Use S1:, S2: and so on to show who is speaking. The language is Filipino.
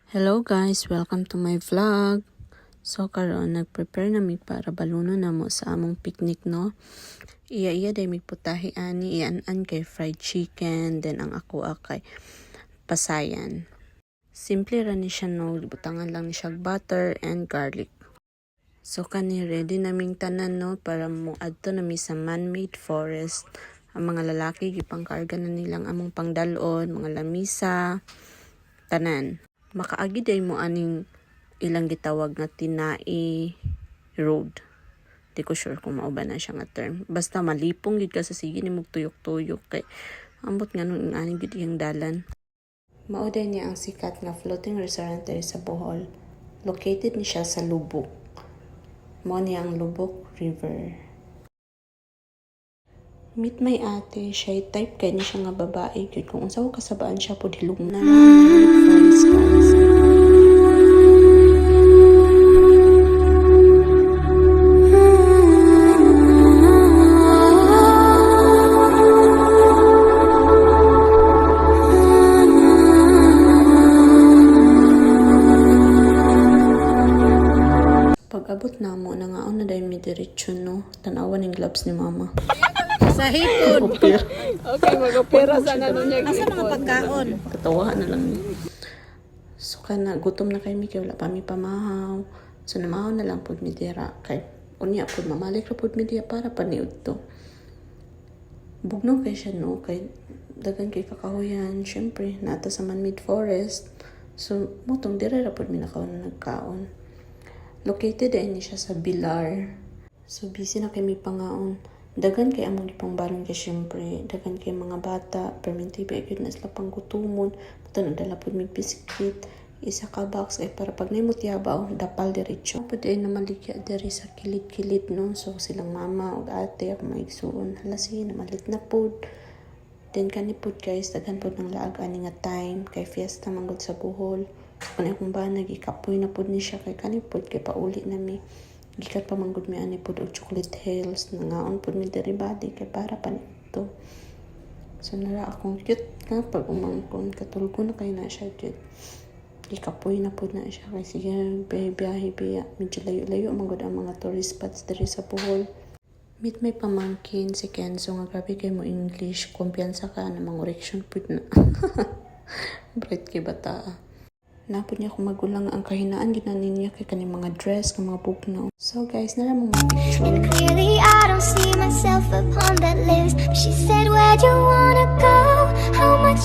S1: Hello guys, welcome to my vlog. So karon nagprepare na mi para baluno na mo sa among picnic, no. Iya day mi putahi ani iyan kay fried chicken, then ang ako kay pasayan. Simple ra ni siya, no, butangan lang ni siya butter and garlic. So kani ready naming tanan, no, para mo adto na mi sa man-made forest. Ang mga lalaki gipangkarga na nilang among pangdalon, mga lamisa, tanan. Makaagi day mo aning ilang gitawag nga Tinai Road. Di ko sure kung mao ba na siya nga term. Basta malipong gid ka sa sige ni mugtuyok-tuyok kay ambot nga nung ani gid iyang dalan. Mao day niya ang sikat nga floating restaurant diri sa Bohol. Located ni siya sa Lubok. Mao niya ang Lubok River. Meet my ate, siya type kay ni siya nga babae gyud kung unsa ko kasabaan siya pud hilom na friends guys. Pag-abot na mo, nangaon na dahil may diretsyon, no? Tanawan ng gloves ni mama.
S2: Sa hipon. Okay, mag-opera sa ano niya.
S3: Asa mga pagkaon?
S1: Katawahan na lang niya. So, gutom na kay Miki, wala pa mi pamahaw. So, namahaw na lang po mi dira. Kay, unya po, mamalik na po mi dira para paniud to. Bugno kay siya, no? Kay, dagan kay kakahuyan. Siyempre, nata sa man-made forest. So, mutong dira ra po mi nakaon na nagkaon. Located din siya sa Bilar. So, busy na kay mi pangaon. Dagan kay among gipangbalon kay syempre. Dagan kay mga bata. Permintibe agad na sila pang gutumon. Ito nagdala po mi biscuit. Isa ka box ay para pag naimutyabaw, dapal diretso. Pwede ay namaligya diri sa kilid-kilid, no. So, silang mama o ate ako maigsuon. Hala sige, namalit na po. Then kanipod guys, dagan po ng laag ani nga time. Kay fiesta manggod sa Bohol. Kung akong ba nagikapoy na po ni siya kay kanipod. Kay paulit na mi. Gikat pa manggod mi ani pod og chocolate hills, nangaon pod mi diri body kay para pa nito. So nara akong cute nga pag umangkon katulgo na kay na siya cute. Gikapoy na pod na siya kay sige biyahe biya medyo layo-layo manggod ang mga tourist spots diri sa Bohol. Meet may pamangkin si Kenzo nga grabe kay mo English, kumpiyansa ka na mga oreksyon pod na. Bright kay bata. Napod niya kung magulang ang kahinaan ginanin niya kay kaning mga dress, ng mga bugnaw. So guys, nara mong picture.
S4: And clearly I don't see myself upon that list. She said, where'd you wanna go? How much